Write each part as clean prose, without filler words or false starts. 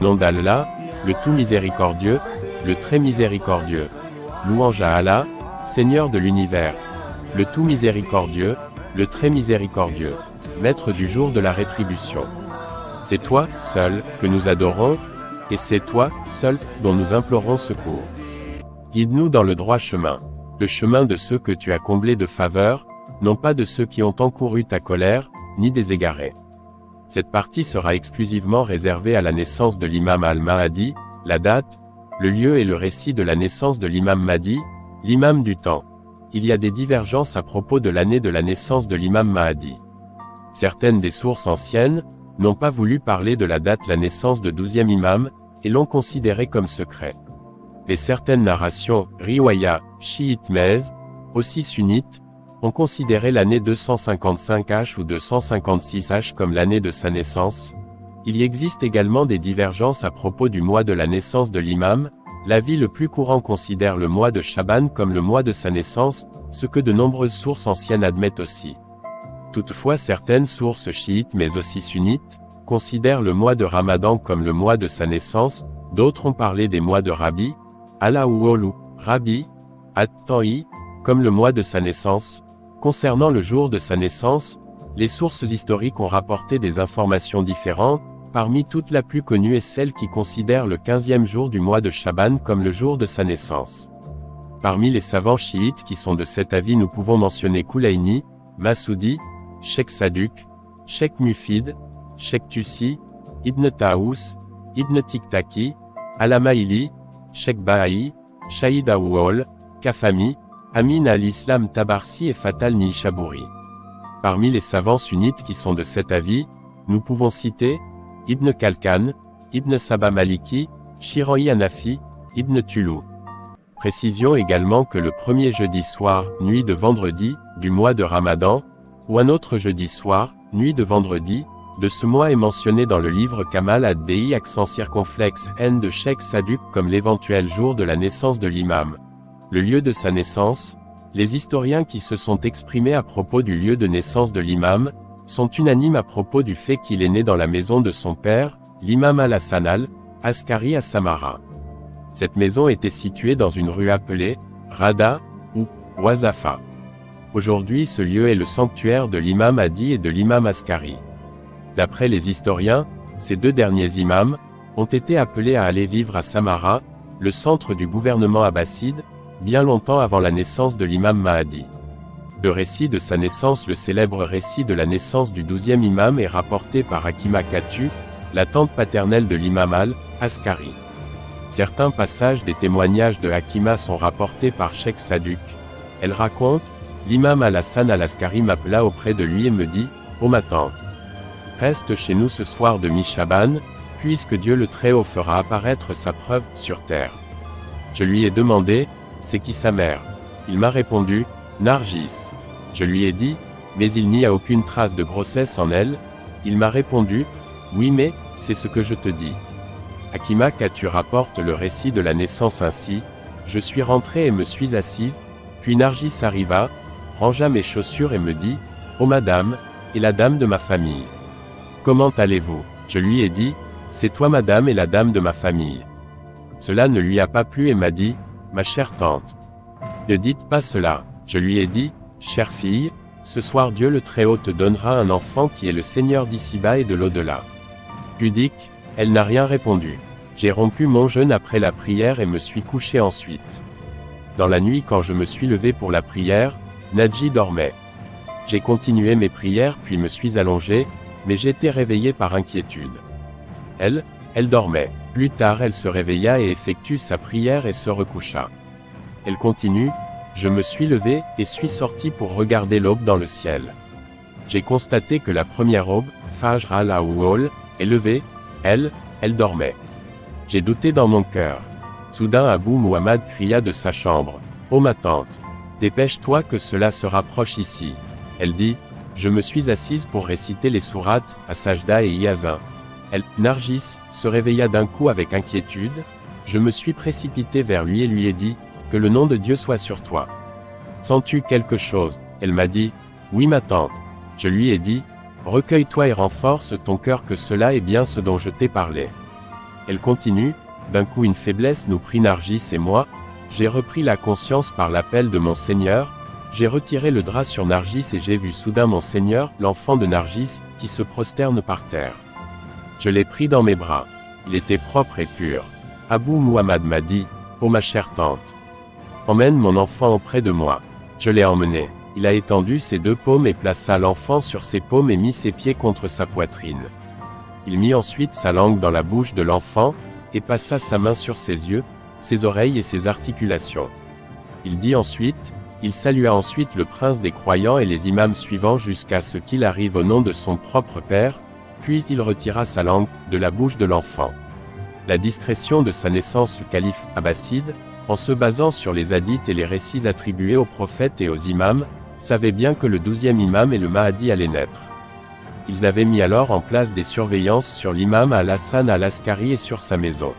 Nom d'Allah, le tout miséricordieux, le très miséricordieux. Louange à Allah, Seigneur de l'univers. Le tout miséricordieux, le très miséricordieux. Maître du jour de la rétribution. C'est toi, seul, que nous adorons, et c'est toi, seul, dont nous implorons secours. Guide-nous dans le droit chemin. Le chemin de ceux que tu as comblés de faveur, non pas de ceux qui ont encouru ta colère, ni des égarés. Cette partie sera exclusivement réservée à la naissance de l'imam al-Mahdi, la date, le lieu et le récit de la naissance de l'imam Mahdi, l'imam du temps. Il y a des divergences à propos de l'année de la naissance de l'imam Mahdi. Certaines des sources anciennes n'ont pas voulu parler de la date la naissance de 12e imam, et l'ont considéré comme secret. Et certaines narrations, riwaya, chiites mais, aussi sunnites, ont considéré l'année 255 ou 256 comme l'année de sa naissance. Il y existe également des divergences à propos du mois de la naissance de l'imam. L'avis le plus courant considère le mois de Chaban comme le mois de sa naissance, ce que de nombreuses sources anciennes admettent aussi. Toutefois certaines sources chiites mais aussi sunnites, considèrent le mois de Ramadan comme le mois de sa naissance, d'autres ont parlé des mois de Rabi, Al-Awwal ou Rabi, At-Ta'i, comme le mois de sa naissance. Concernant le jour de sa naissance, les sources historiques ont rapporté des informations différentes, parmi toutes la plus connue est celle qui considère le 15e jour du mois de Chaban comme le jour de sa naissance. Parmi les savants chiites qui sont de cet avis nous pouvons mentionner Kulaini, Masoudi, Sheikh Saduk, Sheikh Mufid, Sheikh Tusi, Ibn Taous, Ibn Tiktaki, Al-Amaili, Sheikh Baha'i, Shahid Awwal, Kafami, Amin al-Islam Tabarsi et Fatal Nishabouri. Parmi les savants sunnites qui sont de cet avis, nous pouvons citer Ibn Kalkan, Ibn Saba Maliki, Shira'i Hanafi, Ibn Tulu. Précision également que le premier jeudi soir, nuit de vendredi, du mois de Ramadan, ou un autre jeudi soir, nuit de vendredi, de ce mois est mentionné dans le livre Kamal ad-Dei accent circonflexe N de Sheikh Saduk comme l'éventuel jour de la naissance de l'imam. Le lieu de sa naissance, les historiens qui se sont exprimés à propos du lieu de naissance de l'imam, sont unanimes à propos du fait qu'il est né dans la maison de son père, l'imam al-Hassan al-Askari à Samara. Cette maison était située dans une rue appelée Rada ou Wazafa. Aujourd'hui ce lieu est le sanctuaire de l'imam Hadi et de l'imam Askari. D'après les historiens, ces deux derniers imams ont été appelés à aller vivre à Samara, le centre du gouvernement abbasside, bien longtemps avant la naissance de l'imam Mahdi. Le récit de sa naissance, le célèbre récit de la naissance du 12e imam est rapporté par Hakima Katu, la tante paternelle de l'imam al-Askari. Certains passages des témoignages de Hakima sont rapportés par Sheikh Saduk. Elle raconte, l'imam al-Hassan al-Askari m'appela auprès de lui et me dit, « Oh ma tante, reste chez nous ce soir de mi-Chaban, puisque Dieu le Très-Haut fera apparaître sa preuve sur terre. » Je lui ai demandé, c'est qui sa mère? Il m'a répondu, Nargis. Je lui ai dit, mais il n'y a aucune trace de grossesse en elle. Il m'a répondu, oui mais, c'est ce que je te dis. Hakima Katu rapporte le récit de la naissance ainsi, je suis rentré et me suis assise, puis Nargis arriva, rangea mes chaussures et me dit, oh madame, et la dame de ma famille. Comment allez-vous? Je lui ai dit, c'est toi madame et la dame de ma famille. Cela ne lui a pas plu et m'a dit, ma chère tante, ne dites pas cela. Je lui ai dit, chère fille, ce soir Dieu le Très-Haut te donnera un enfant qui est le Seigneur d'ici-bas et de l'au-delà. Pudique, elle n'a rien répondu. J'ai rompu mon jeûne après la prière et me suis couché ensuite. Dans la nuit quand je me suis levé pour la prière, Nadji dormait. J'ai continué mes prières puis me suis allongé, mais j'étais réveillé par inquiétude. Elle dormait. Plus tard elle se réveilla et effectue sa prière et se recoucha. Elle continue, je me suis levé et suis sorti pour regarder l'aube dans le ciel. J'ai constaté que la première aube, Fajr al-Awwal, est levée, elle dormait. J'ai douté dans mon cœur. Soudain Abou Muhammad cria de sa chambre, ô ma tante, dépêche-toi que cela se rapproche ici. Elle dit, je me suis assise pour réciter les sourates, à Sajda et Yazin. Nargis, se réveilla d'un coup avec inquiétude, je me suis précipité vers lui et lui ai dit, que le nom de Dieu soit sur toi. Sens-tu quelque chose? Elle m'a dit, oui ma tante. Je lui ai dit, recueille-toi et renforce ton cœur que cela est bien ce dont je t'ai parlé. Elle continue, d'un coup une faiblesse nous prit Nargis et moi, j'ai repris la conscience par l'appel de mon Seigneur, j'ai retiré le drap sur Nargis et j'ai vu soudain mon Seigneur, l'enfant de Nargis, qui se prosterne par terre. Je l'ai pris dans mes bras. Il était propre et pur. Abou Muhammad m'a dit, ô ma chère tante, emmène mon enfant auprès de moi. Je l'ai emmené. Il a étendu ses deux paumes et plaça l'enfant sur ses paumes et mit ses pieds contre sa poitrine. Il mit ensuite sa langue dans la bouche de l'enfant, et passa sa main sur ses yeux, ses oreilles et ses articulations. Il dit ensuite, il salua ensuite le prince des croyants et les imams suivants jusqu'à ce qu'il arrive au nom de son propre père, puis il retira sa langue de la bouche de l'enfant. La discrétion de sa naissance le calife abbasside, en se basant sur les hadiths et les récits attribués aux prophètes et aux imams, savait bien que le 12e imam et le Mahdi allaient naître. Ils avaient mis alors en place des surveillances sur l'imam al-Hassan al-Askari et sur sa maison.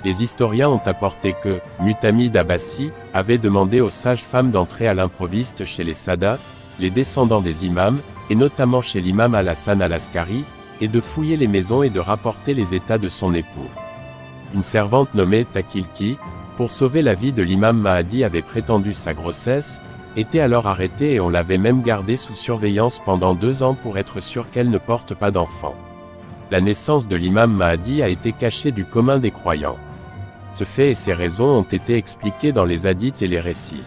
Les historiens ont apporté que Mutamid Abbasi avait demandé aux sages-femmes d'entrer à l'improviste chez les Sadat, les descendants des imams, et notamment chez l'imam al-Hassan al-Askari, et de fouiller les maisons et de rapporter les états de son époux. Une servante nommée Takilki, pour sauver la vie de l'imam Mahdi avait prétendu sa grossesse, était alors arrêtée et on l'avait même gardée sous surveillance pendant 2 ans pour être sûr qu'elle ne porte pas d'enfant. La naissance de l'imam Mahdi a été cachée du commun des croyants. Ce fait et ses raisons ont été expliqués dans les hadiths et les récits.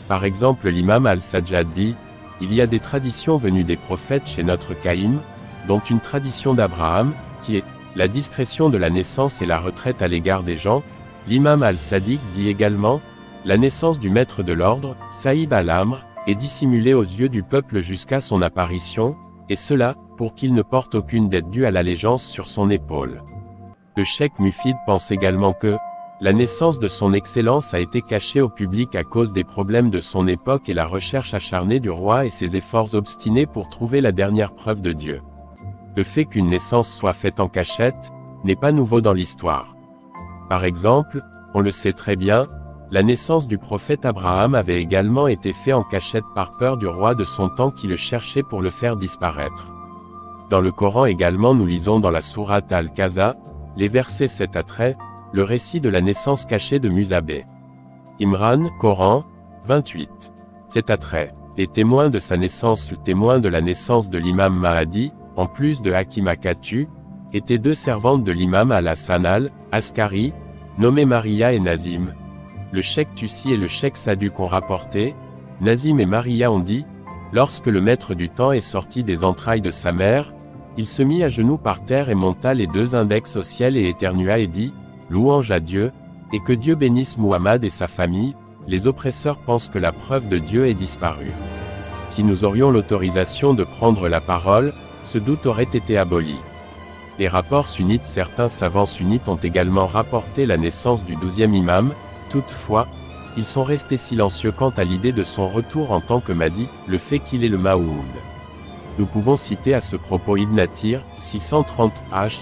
Par exemple l'imam al-Sajjad dit, il y a des traditions venues des prophètes chez notre Caïm, dont une tradition d'Abraham, qui est la discrétion de la naissance et la retraite à l'égard des gens. L'imam al-Sadiq dit également, la naissance du maître de l'ordre, Saïb al-Amr, est dissimulée aux yeux du peuple jusqu'à son apparition, et cela, pour qu'il ne porte aucune dette due à l'allégeance sur son épaule. Le cheikh Mufid pense également que, la naissance de son excellence a été cachée au public à cause des problèmes de son époque et la recherche acharnée du roi et ses efforts obstinés pour trouver la dernière preuve de Dieu. Le fait qu'une naissance soit faite en cachette, n'est pas nouveau dans l'histoire. Par exemple, on le sait très bien, la naissance du prophète Abraham avait également été faite en cachette par peur du roi de son temps qui le cherchait pour le faire disparaître. Dans le Coran également nous lisons dans la sourate Al-Kaza, les versets 7 à 13, le récit de la naissance cachée de Musabé. Imran, Coran, 28. 7 à 13. Les témoins de sa naissance, le témoin de la naissance de l'imam Mahdi, en plus de Hakima Katu, étaient 2 servantes de l'imam al-Hassan al-Askari, nommées Maria et Nazim. Le cheikh Tussi et le cheikh Saduq ont rapporté, Nazim et Maria ont dit, lorsque le maître du temps est sorti des entrailles de sa mère, il se mit à genoux par terre et monta les 2 index au ciel et éternua et dit, louange à Dieu, et que Dieu bénisse Muhammad et sa famille. Les oppresseurs pensent que la preuve de Dieu est disparue. Si nous aurions l'autorisation de prendre la parole, ce doute aurait été aboli. Les rapports sunnites, certains savants sunnites ont également rapporté la naissance du 12e imam, toutefois, ils sont restés silencieux quant à l'idée de son retour en tant que Mahdi, le fait qu'il est le Maoud. Nous pouvons citer à ce propos Ibn Athir, 630 h,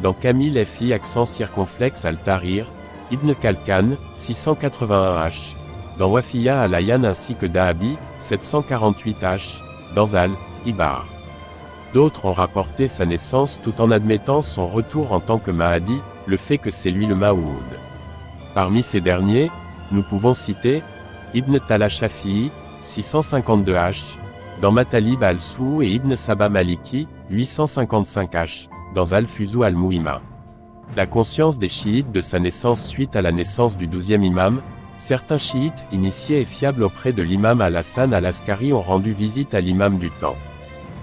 dans Kamil Fi accent circonflexe al-Tahrir, Ibn Kalkan, 681 h, dans Wafiya al-Ayan ainsi que Dahabi, 748 h, dans al-Ibar. D'autres ont rapporté sa naissance tout en admettant son retour en tant que Mahdi, le fait que c'est lui le Maoud. Parmi ces derniers, nous pouvons citer Ibn Tala Shafi'i, 652 h, dans Matalib al-Sou et Ibn Saba Maliki, 855 h, dans Al-Fuzu al-Muhimma. La conscience des chiites de sa naissance suite à la naissance du 12e imam, certains chiites initiés et fiables auprès de l'imam al-Hassan al-Askari ont rendu visite à l'imam du temps.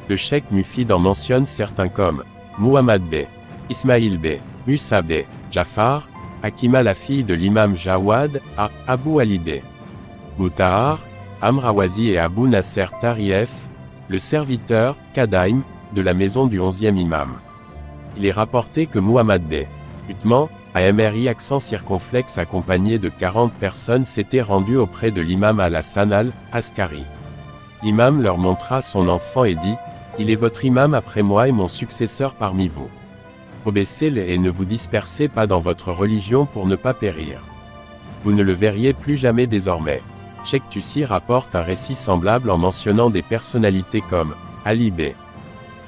Le cheikh Mufid en mentionne certains comme Muhammad b. Ismaïl b. Musa b. Jafar, Hakima la fille de l'imam Jawad, Abu Ali b. Mutahar, Amrawazi et Abu Nasser Tarief, le serviteur, Kadaim, de la maison du 11e imam. Il est rapporté que Muhammad b. Uthman, AMRI accent circonflexe accompagné de 40 personnes s'était rendu auprès de l'imam al-Hassan al-Askari. L'imam leur montra son enfant et dit, « Il est votre imam après moi et mon successeur parmi vous. Obéissez-le et ne vous dispersez pas dans votre religion pour ne pas périr. Vous ne le verriez plus jamais désormais. » Cheikh Tussi rapporte un récit semblable en mentionnant des personnalités comme Ali b.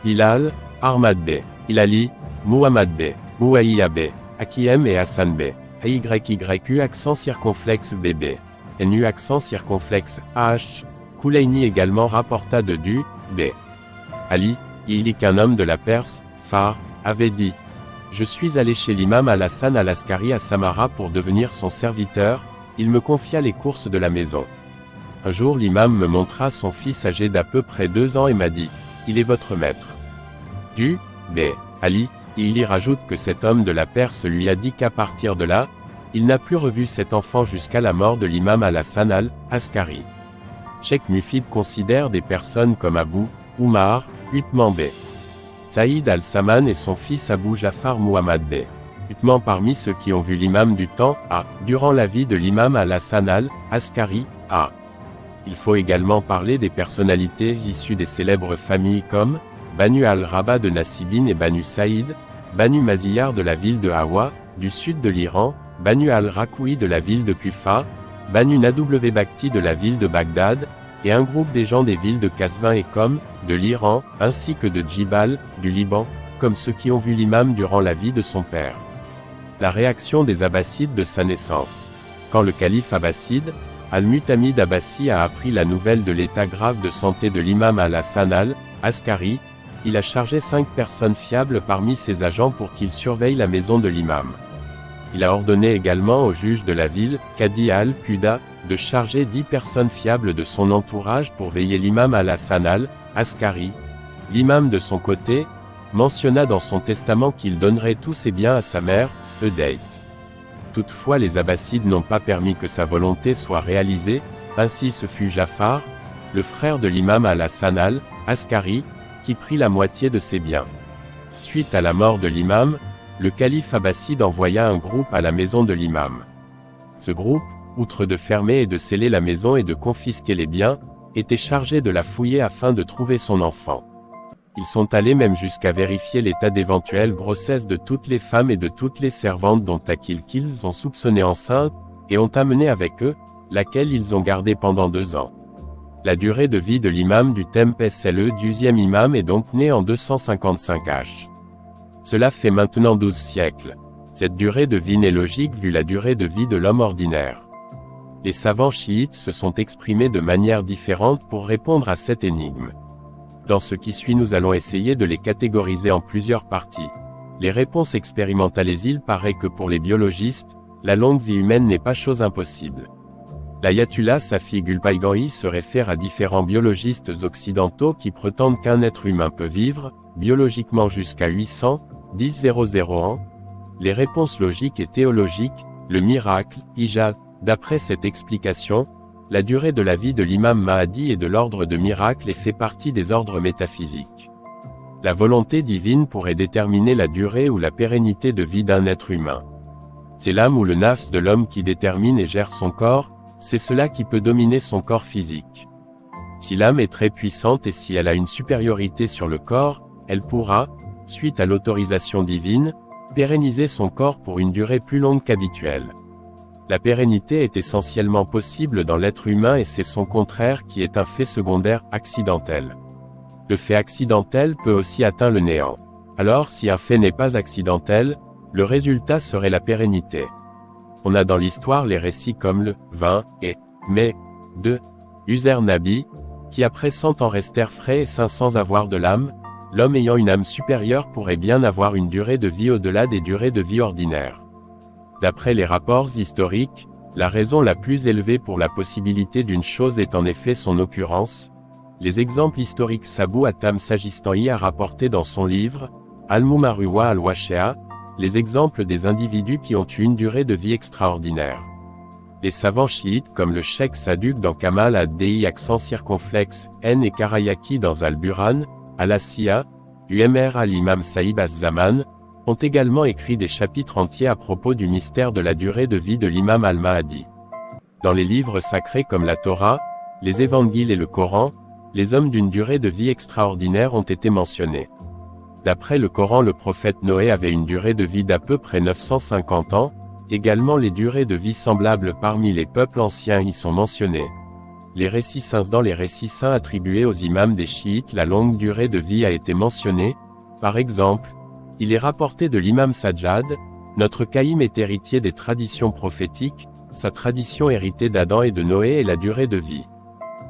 Bilal, Ahmad b. Hilali, Muhammad b. Mouaïya b. Hakim et Hassan B. AYYU accent circonflexe BB. NU accent circonflexe AH. Kouleini également rapporta de Du, B. Ali, il qu'un homme de la Perse, Far, avait dit: je suis allé chez l'imam al-Hassan al-Askari à Samara pour devenir son serviteur, il me confia les courses de la maison. Un jour l'imam me montra son fils âgé d'à peu près 2 ans et m'a dit: il est votre maître. Du, B. Ali, il y rajoute que cet homme de la Perse lui a dit qu'à partir de là, il n'a plus revu cet enfant jusqu'à la mort de l'imam al-Hassan al-Askari. Cheikh Mufid considère des personnes comme Abu, Umar, Uthman B. Saïd al-Saman et son fils Abu Jafar Muhammad B. Uthman parmi ceux qui ont vu l'imam du temps, durant la vie de l'imam al-Hassan al-Askari, Il faut également parler des personnalités issues des célèbres familles comme Banu al-Rabah de Nasibin et Banu Saïd, Banu Maziyar de la ville de Hawa, du sud de l'Iran, Banu al-Rakoui de la ville de Kufa, Banu Nadw Bakhti de la ville de Bagdad, et un groupe des gens des villes de Kasvin et Qom, de l'Iran, ainsi que de Djibal, du Liban, comme ceux qui ont vu l'imam durant la vie de son père. La réaction des Abbassides de sa naissance. Quand le calife abbasside, Al-Mutamid Abbasi a appris la nouvelle de l'état grave de santé de l'imam al-Hassan al-Askari, il a chargé 5 personnes fiables parmi ses agents pour qu'ils surveillent la maison de l'imam. Il a ordonné également au juge de la ville, Qadi al-Quda, de charger 10 personnes fiables de son entourage pour veiller l'imam al-Hassan al-Askari. L'imam de son côté, mentionna dans son testament qu'il donnerait tous ses biens à sa mère, Eudayt. Toutefois les Abbassides n'ont pas permis que sa volonté soit réalisée, ainsi ce fut Jafar, le frère de l'imam al-Hassan al-Askari, qui prit la moitié de ses biens. Suite à la mort de l'imam, le calife abbasside envoya un groupe à la maison de l'imam. Ce groupe, outre de fermer et de sceller la maison et de confisquer les biens, était chargé de la fouiller afin de trouver son enfant. Ils sont allés même jusqu'à vérifier l'état d'éventuelle grossesse de toutes les femmes et de toutes les servantes dont Akil qu'ils ont soupçonné enceinte, et ont amené avec eux, laquelle ils ont gardée pendant 2 ans. La durée de vie de l'imam du Tempe est le 10e imam est donc né en 255 h. Cela fait maintenant 12 siècles. Cette durée de vie n'est logique vu la durée de vie de l'homme ordinaire. Les savants chiites se sont exprimés de manière différente pour répondre à cette énigme. Dans ce qui suit nous allons essayer de les catégoriser en plusieurs parties. Les réponses expérimentales. Il paraît que pour les biologistes, la longue vie humaine n'est pas chose impossible. L'ayatullah Safi Gulpaygani se réfère à différents biologistes occidentaux qui prétendent qu'un être humain peut vivre, biologiquement jusqu'à 810 ans. Les réponses logiques et théologiques, le miracle, Ijab. D'après cette explication, la durée de la vie de l'imam Mahdi est de l'ordre de miracle et fait partie des ordres métaphysiques. La volonté divine pourrait déterminer la durée ou la pérennité de vie d'un être humain. C'est l'âme ou le nafs de l'homme qui détermine et gère son corps, c'est cela qui peut dominer son corps physique. Si l'âme est très puissante et si elle a une supériorité sur le corps, elle pourra, suite à l'autorisation divine, pérenniser son corps pour une durée plus longue qu'habituelle. La pérennité est essentiellement possible dans l'être humain et c'est son contraire qui est un fait secondaire, accidentel. Le fait accidentel peut aussi atteindre le néant. Alors si un fait n'est pas accidentel, le résultat serait la pérennité. On a dans l'histoire les récits comme le 20 et mai de Uzer Nabi, qui après 100 ans restèrent frais et sains sans avoir de l'âme. L'homme ayant une âme supérieure pourrait bien avoir une durée de vie au-delà des durées de vie ordinaires. D'après les rapports historiques, la raison la plus élevée pour la possibilité d'une chose est en effet son occurrence. Les exemples historiques Sabou Atam Sajistani a rapporté dans son livre, Al-Mumaruwa al-Washea, les exemples des individus qui ont eu une durée de vie extraordinaire. Les savants chiites comme le Cheikh Saduq dans Kamal ad-Dei accent circonflexe, N et Karayaki dans Al-Buran, Al-Asiya, UMR al-Imam Saïb az-Zaman, ont également écrit des chapitres entiers à propos du mystère de la durée de vie de l'imam al-Mahdi. Dans les livres sacrés comme la Torah, les évangiles et le Coran, les hommes d'une durée de vie extraordinaire ont été mentionnés. D'après le Coran, le prophète Noé avait une durée de vie d'à peu près 950 ans, également les durées de vie semblables parmi les peuples anciens y sont mentionnées. Les récits saints. Dans les récits saints attribués aux imams des chiites, la longue durée de vie a été mentionnée. Par exemple, il est rapporté de l'imam Sajjad, Notre Caïm est héritier des traditions prophétiques, sa tradition héritée d'Adam et de Noé est la durée de vie.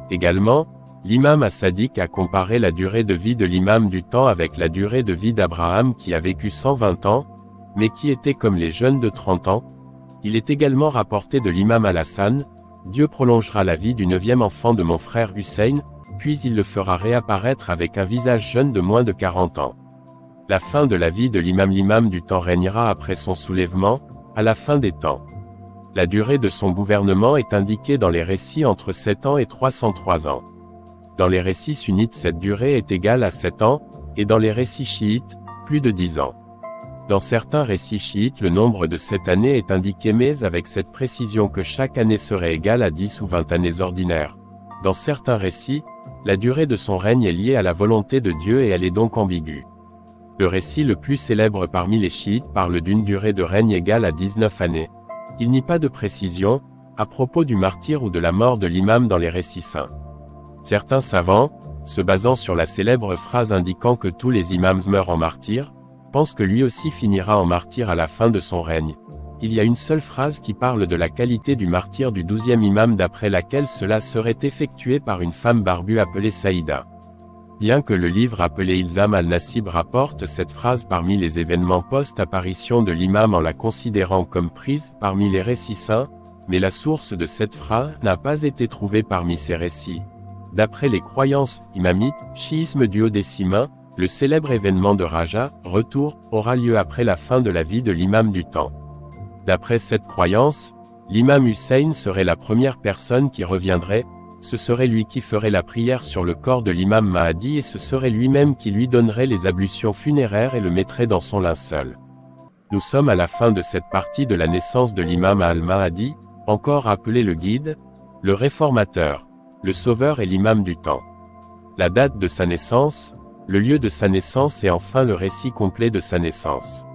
Également, l'imam as-Sadiq a comparé la durée de vie de l'imam du temps avec la durée de vie d'Abraham qui a vécu 120 ans, mais qui était comme les jeunes de 30 ans. Il est également rapporté de l'imam al-Hassan, Dieu prolongera la vie du 9e enfant de mon frère Hussein, puis il le fera réapparaître avec un visage jeune de moins de 40 ans. La fin de la vie de l'imam du temps régnera après son soulèvement, à la fin des temps. La durée de son gouvernement est indiquée dans les récits entre 7 ans et 303 ans. Dans les récits sunnites cette durée est égale à 7 ans, et dans les récits chiites, plus de 10 ans. Dans certains récits chiites le nombre de cette année est indiqué mais avec cette précision que chaque année serait égale à 10 ou 20 années ordinaires. Dans certains récits, la durée de son règne est liée à la volonté de Dieu et elle est donc ambiguë. Le récit le plus célèbre parmi les chiites parle d'une durée de règne égale à 19 années. Il n'y a pas de précision, à propos du martyre ou de la mort de l'imam dans les récits saints. Certains savants, se basant sur la célèbre phrase indiquant que tous les imams meurent en martyr, pensent que lui aussi finira en martyr à la fin de son règne. Il y a une seule phrase qui parle de la qualité du martyr du 12e imam d'après laquelle cela serait effectué par une femme barbue appelée Saïda. Bien que le livre appelé Ilzam al-Nasib rapporte cette phrase parmi les événements post-apparition de l'imam en la considérant comme prise parmi les récits saints, mais la source de cette phrase n'a pas été trouvée parmi ces récits. D'après les croyances imamites, chiisme duodécimain, le célèbre événement de Raja, retour, aura lieu après la fin de la vie de l'imam du temps. D'après cette croyance, l'imam Hussein serait la première personne qui reviendrait, ce serait lui qui ferait la prière sur le corps de l'imam Mahdi et ce serait lui-même qui lui donnerait les ablutions funéraires et le mettrait dans son linceul. Nous sommes à la fin de cette partie de la naissance de l'imam al-Mahdi, encore appelé le guide, le réformateur, le sauveur et l'imam du temps. La date de sa naissance, le lieu de sa naissance et enfin le récit complet de sa naissance.